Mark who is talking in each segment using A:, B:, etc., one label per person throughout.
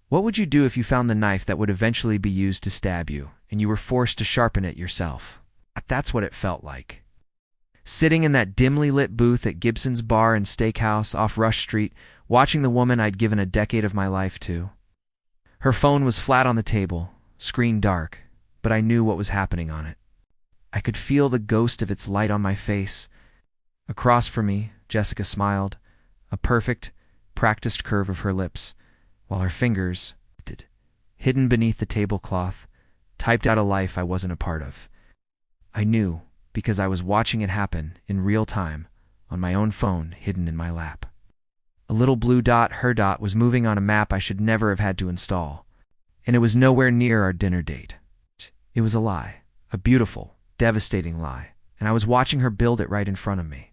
A: What would you do if you found the knife that would eventually be used to stab you, and you were forced to sharpen it yourself? That's what it felt like. Sitting in that dimly lit booth at Gibson's Bar and Steakhouse off Rush Street, watching the woman I'd given a decade of my life to. Her phone was flat on the table, screen dark, but I knew what was happening on it. I could feel the ghost of its light on my face. Across from me, Jessica smiled, a perfect, practiced curve of her lips, while her fingers, hidden beneath the tablecloth, typed out a life I wasn't a part of. I knew, because I was watching it happen in real time on my own phone hidden in my lap. A little blue dot, her dot, was moving on a map I should never have had to install, and it was nowhere near our dinner date. It was a lie, a beautiful, devastating lie, and I was watching her build it right in front of me.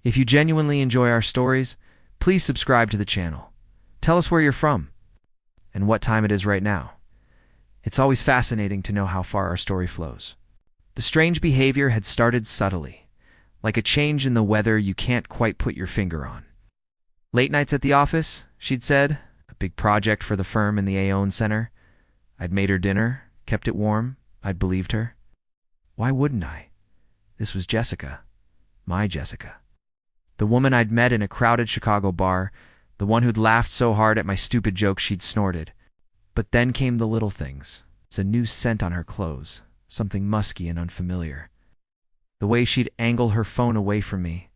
A: If you genuinely enjoy our stories, please subscribe to the channel. Tell us where you're from and what time it is right now. It's always fascinating to know how far our story flows. The strange behavior had started subtly, like a change in the weather you can't quite put your finger on. Late nights at the office, she'd said, a big project for the firm in the Aeon Center. I'd made her dinner, kept it warm, I'd believed her. Why wouldn't I? This was Jessica, my Jessica. The woman I'd met in a crowded Chicago bar, the one who'd laughed so hard at my stupid jokes she'd snorted. But then came the little things. It's a new scent on her clothes, something musky and unfamiliar. The way she'd angle her phone away from me,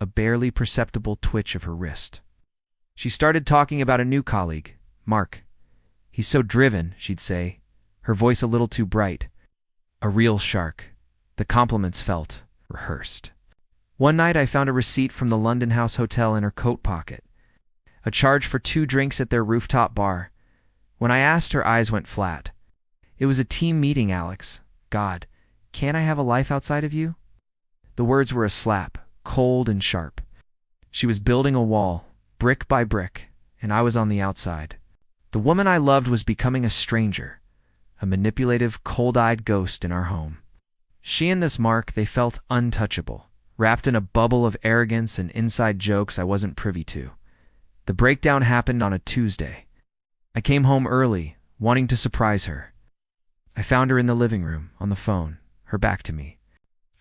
A: a barely perceptible twitch of her wrist. She started talking about a new colleague, Mark. He's so driven, she'd say, her voice a little too bright. A real shark. The compliments felt rehearsed. One night I found a receipt from the London House Hotel in her coat pocket. A charge for 2 drinks at their rooftop bar. When I asked, her eyes went flat. It was a team meeting, Alex. God, can't I have a life outside of you? The words were a slap, cold and sharp. She was building a wall, brick by brick, and I was on the outside. The woman I loved was becoming a stranger, a manipulative, cold-eyed ghost in our home. She and this Mark, they felt untouchable, wrapped in a bubble of arrogance and inside jokes I wasn't privy to. The breakdown happened on a Tuesday. I came home early, wanting to surprise her. I found her in the living room, on the phone, her back to me.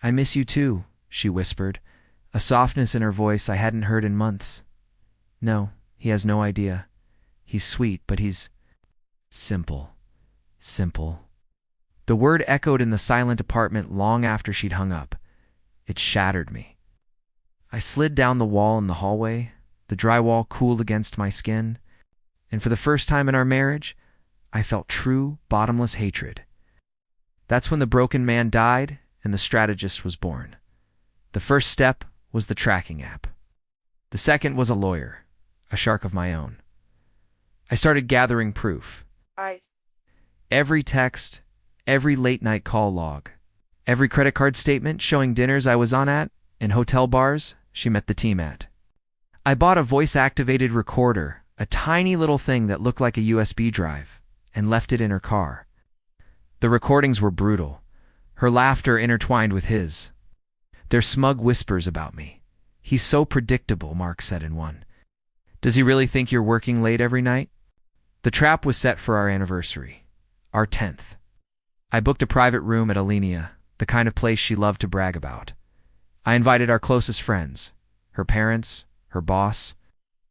A: I miss you too, she whispered, a softness in her voice I hadn't heard in months. No, he has no idea. He's sweet, but he's simple. Simple. The word echoed in the silent apartment long after she'd hung up. It shattered me. I slid down the wall in the hallway, the drywall cooled against my skin, and for the first time in our marriage, I felt true, bottomless hatred. That's when the broken man died and the strategist was born. The first step was the tracking app. The second was a lawyer, a shark of my own. I started gathering proof. Every text, every late-night call log, every credit card statement showing dinners I was on at and hotel bars she met the team at. I bought a voice-activated recorder, a tiny little thing that looked like a USB drive, and left it in her car. The recordings were brutal, her laughter intertwined with his. Their smug whispers about me. He's so predictable, Mark said in one. Does he really think you're working late every night? The trap was set for our anniversary, our 10th. I booked a private room at Alenia, the kind of place she loved to brag about. I invited our closest friends, her parents, her boss.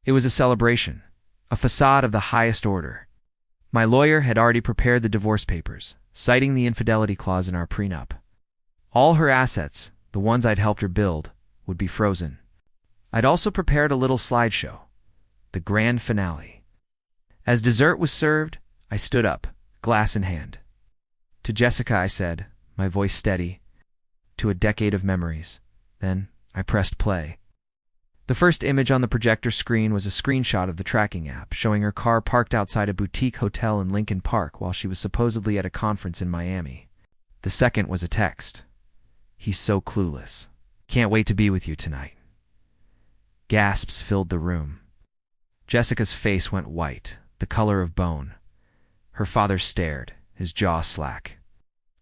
A: It was a celebration, a facade of the highest order. My lawyer had already prepared the divorce papers, citing the infidelity clause in our prenup. All her assets, the ones I'd helped her build, would be frozen. I'd also prepared a little slideshow, the grand finale. As dessert was served, I stood up, glass in hand. To Jessica, I said, my voice steady, to a decade of memories. Then I pressed play. The first image on the projector screen was a screenshot of the tracking app, showing her car parked outside a boutique hotel in Lincoln Park while she was supposedly at a conference in Miami. The second was a text. He's so clueless. Can't wait to be with you tonight. Gasps filled the room. Jessica's face went white, the color of bone. Her father stared, his jaw slack.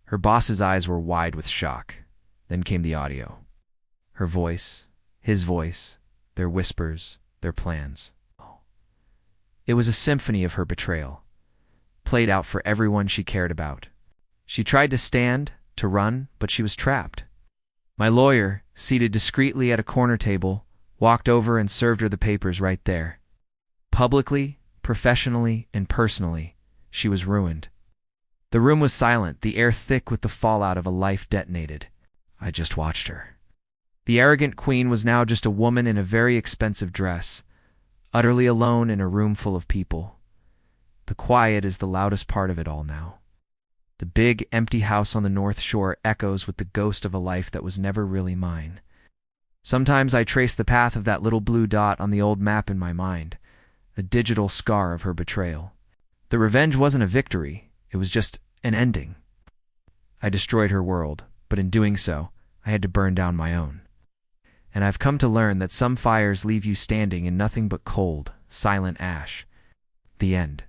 A: Her boss's eyes were wide with shock. Then came the audio. Her voice, his voice, their whispers, their plans. It was a symphony of her betrayal, played out for everyone she cared about. She tried to stand, to run, but she was trapped. My lawyer, seated discreetly at a corner table, walked over and served her the papers right there. Publicly, professionally, and personally, she was ruined. The room was silent, the air thick with the fallout of a life detonated. I just watched her. The arrogant queen was now just a woman in a very expensive dress, utterly alone in a room full of people. The quiet is the loudest part of it all now. The big, empty house on the North Shore echoes with the ghost of a life that was never really mine. Sometimes I trace the path of that little blue dot on the old map in my mind, a digital scar of her betrayal. The revenge wasn't a victory, it was just an ending. I destroyed her world, but in doing so, I had to burn down my own. And I've come to learn that some fires leave you standing in nothing but cold, silent ash. The end.